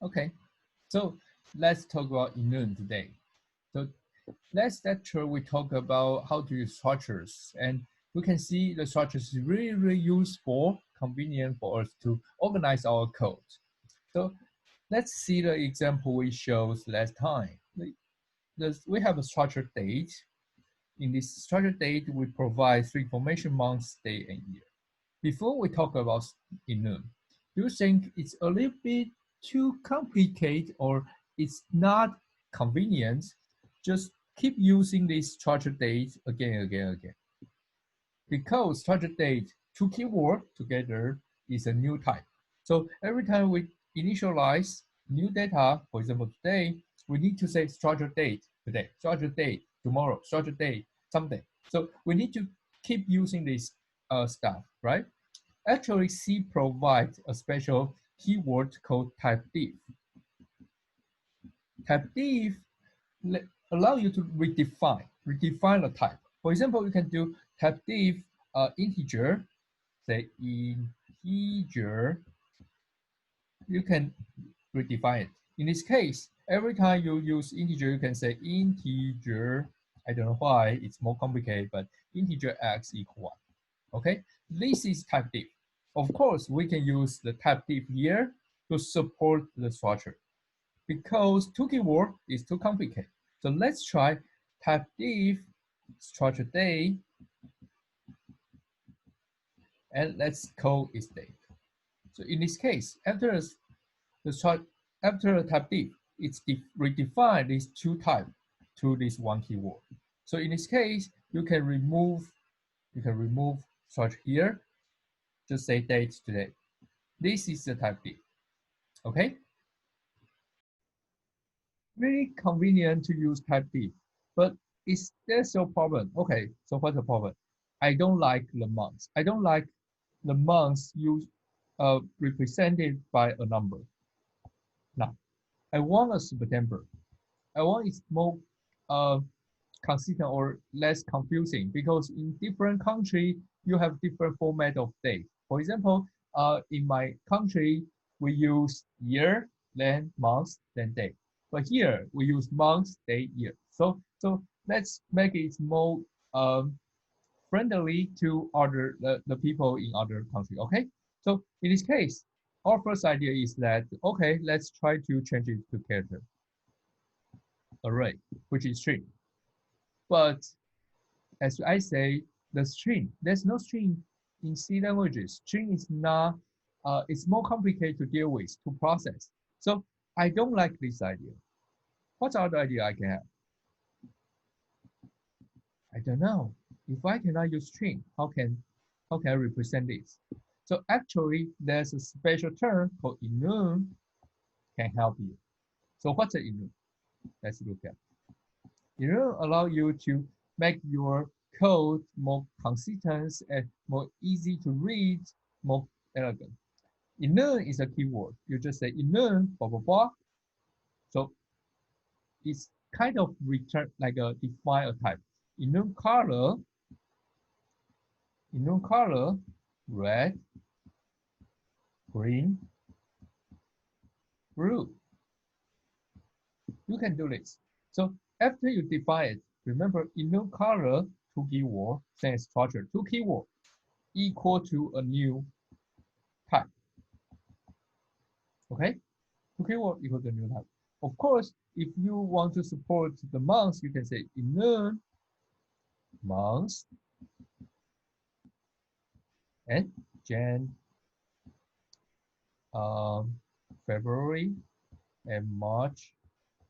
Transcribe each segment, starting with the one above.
Okay, so let's talk about Enum today. So last lecture we talk about how to use structures, and we can see the structures is really useful, convenient for us to organize our code. So let's see the example we showed last time. We have a structured date. In this structured date, we provide three information: months, day, and year. Before we talk about Enum, do you think it's a little bit too complicated or it's not convenient? Just keep using this structured date again and again and again. Because structured date, two keywords together is a new type. So every time we initialize new data, for example, today, we need to say structured date today, structured date tomorrow, structured date someday. So we need to keep using this stuff, right? Actually, C provides a special keyword called typediff. Typediff allow you to redefine the type. For example, you can do typediff integer, say integer. You can redefine it. In this case, every time you use integer, you can say integer. I don't know why it's more complicated, but integer x equal 1. Okay, this is typediff. Of course, we can use the typediff here to support the structure. Because two keyword is too complicated. So let's try typediff structure day, and let's call its date. So in this case, after the typediff, it's redefine these two types to this one keyword. So in this case, you can remove structure here, just say date today. This is the typediff. Okay? Very convenient to use typediff, but is there still problem? Okay, so what's the problem? I don't like the months. I don't like the months represented by a number. Now, I want a September. I want it more uh, consistent or less confusing because in different country you have different format of date. For example, in my country we use year, then month, then day. But here we use month, day, year. So let's make it more friendly to the people in other country. Okay. So in this case, our first idea is that okay, let's try to change it to character array, which is string. But as I say, the string, there's no string in C languages. String is not, it's more complicated to deal with, to process. So I don't like this idea. What other idea I can have? I don't know. If I cannot use string, how can I represent this? So actually, there's a special term called enum can help you. So what's an enum? Let's look at. Enum allow you to make your code more consistent and more easy to read, more elegant. Enum is a keyword. You just say enum blah blah blah. So it's kind of return like a define a type. Enum color, red, green, blue. You can do this. So after you define it, remember enum color two keyword, same structure, two keyword equal to a new type. Okay, two keyword equal to a new type. Of course, if you want to support the months, you can say enum months and Jan, February, and March,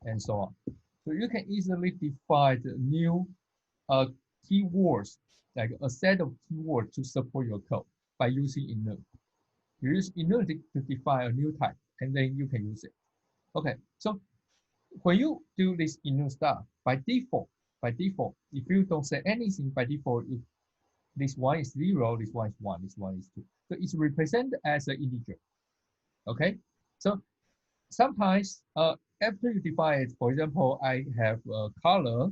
and so on. So you can easily define the new keywords, like a set of keywords to support your code by using enum. You use enum to define a new type, and then you can use it. Okay, so when you do this enum stuff, by default, if you don't say anything, by default, if this one is 0, this one is 1, this one is 2. So it's represented as an integer. Okay, so sometimes after you define it, for example, I have a color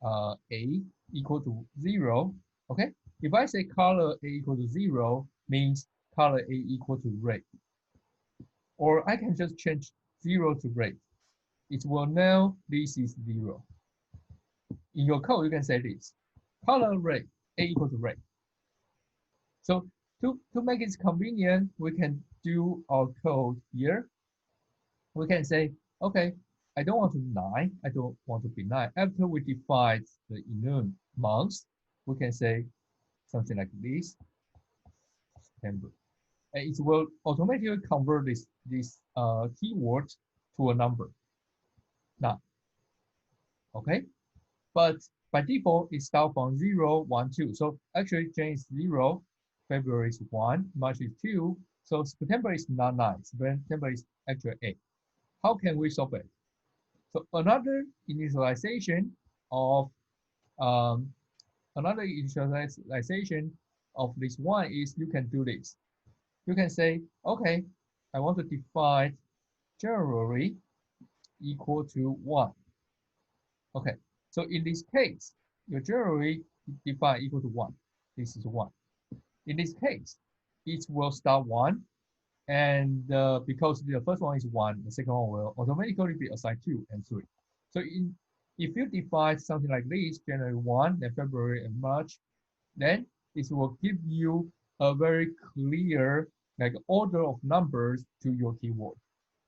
A equal to 0. Okay, if I say color A equal to 0, means color A equal to red. Or I can just change 0 to red. It will know this is 0. In your code, you can say this. Color red, A equals to red. So to make it convenient, we can do our code here. We can say, okay, I don't want to 9. I don't want to be 9. After we define the Enum months, we can say something like this, September. And it will automatically convert this keyword to a number. Now, okay? But by default, it starts from 0, 1, 2. So actually, Jan is 0, February is 1, March is 2. So September is not 9. September is actually 8. How can we solve it? So another initialization of this one is you can do this. You can say, okay, I want to define January equal to 1. Okay, so in this case, your January define equal to 1. This is 1. In this case, it will start 1. And because the first one is 1, the second one will automatically be assigned 2 and 3. So if you define something like this, January 1, then February and March, then this will give you a very clear like order of numbers to your keyword.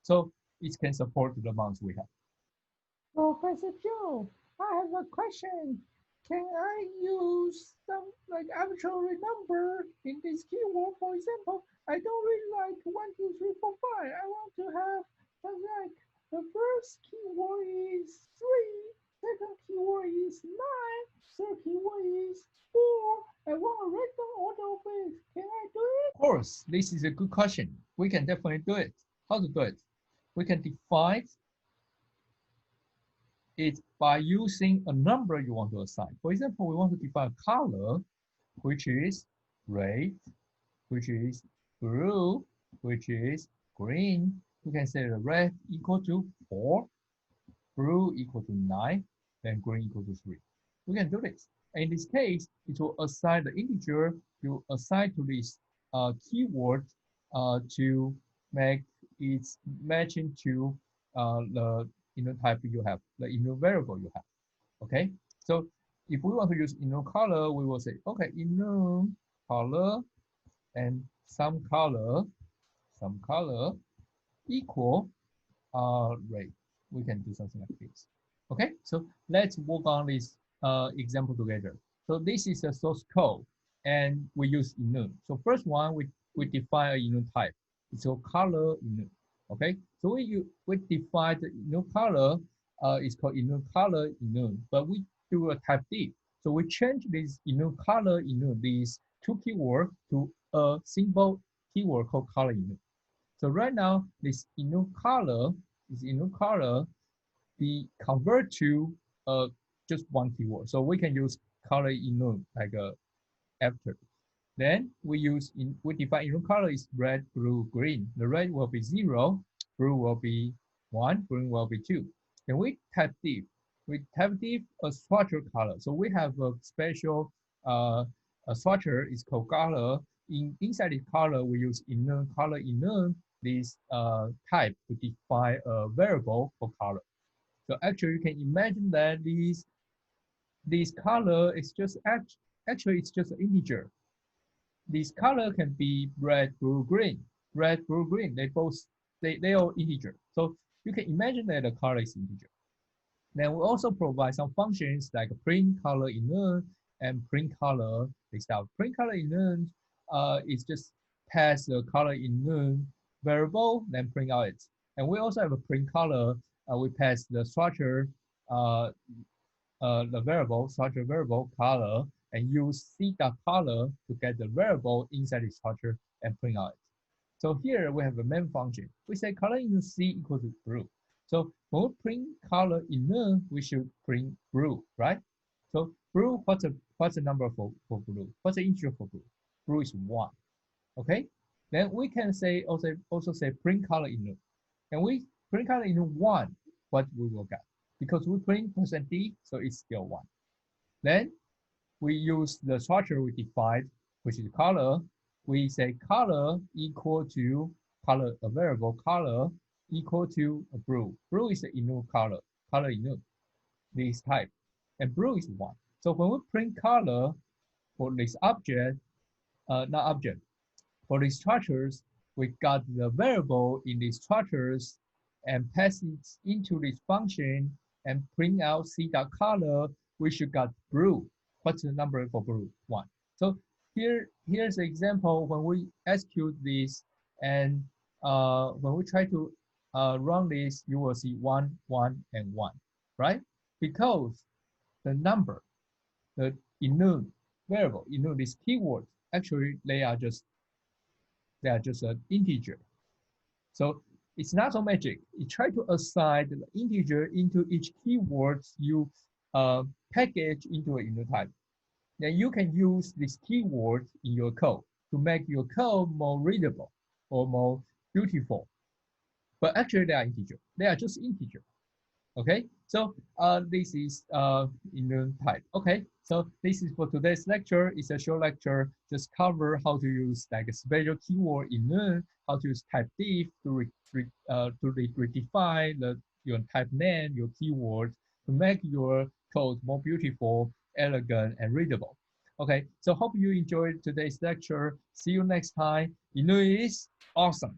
So it can support the months we have. Professor Joe, I have a question. Can I use some like arbitrary number in this keyword? For example, I don't really like 1, 2, 3, 4, 5. I want to have something like the first keyword is 3, second keyword is 9, third keyword is 4. I want a random order of it. Can I do it? Of course, this is a good question. We can definitely do it. How to do it? We can define it by using a number you want to assign. For example, we want to define a color, which is red, which is blue, which is green. We can say the red equal to 4, blue equal to 9, then green equal to 3. We can do this. And in this case, it will assign the integer you assign to this keyword to make it matching to the type you have, the variable you have. Okay, so if we want to use color, we will say, okay, color and some color equal red. We can do something like this. Okay, so let's work on this example together. So this is a source code, and we use enum. So first one, we define a enum type. It's called color enum. Okay, so we define the enum color. It's called enum color enum, but we do a type diff. So we change this enum color enum, these two keywords, to a simple keyword called color enum. So right now, this enum color be convert to just one keyword. So we can use color enum like after. Then we define enum color is red, blue, green. The red will be 0, blue will be 1, green will be 2. Then we type diff. We type diff a structure color. So we have a special a structure is called color. Inside the color, we use enum color enum this type to define a variable for color. So actually, you can imagine that this color is just actually it's just an integer. This color can be red, blue, green. Red, blue, green. They are integer. So you can imagine that the color is integer. Then we also provide some functions like print color enum and print color. This stuff. Print color enum is just pass the color enum variable, then print out it. And we also have a print color. We pass the structure, the variable, structure variable color, and use c.color to get the variable inside the structure and print out it. So here we have a main function. We say color in C equals to blue. So when we print color in we should print blue, right? So blue, what's the number for blue? What's the integer for blue? Blue is 1. Okay? Then we can say also say print color in and we print color in 1, what we will get. Because we print %d, so it's still 1. Then we use the structure we defined, which is color. We say color equal to color, a variable color equal to a blue. Blue is the Enum color Enum, this type, and blue is 1. So when we print color for this object, not object, for these structures, we got the variable in these structures and pass it into this function and print out c.color, which got blue. What's the number for blue? 1. So here's an example when we execute this, and when we try to run this, you will see 1, 1, and 1, right? Because the number, the Enum variable, these keywords, actually they are just an integer. So it's not so magic. You try to assign the integer into each keyword you package into an Enum type. Then you can use this keyword in your code to make your code more readable or more beautiful. But actually they are integer. They are just integer. Okay, so this is Enum type. Okay, so this is for today's lecture. It's a short lecture, just cover how to use like a special keyword in Enum, how to use type diff to redefine your type name, your keyword, to make your code more beautiful, elegant, and readable. Okay, so hope you enjoyed today's lecture. See you next time. Enum is awesome.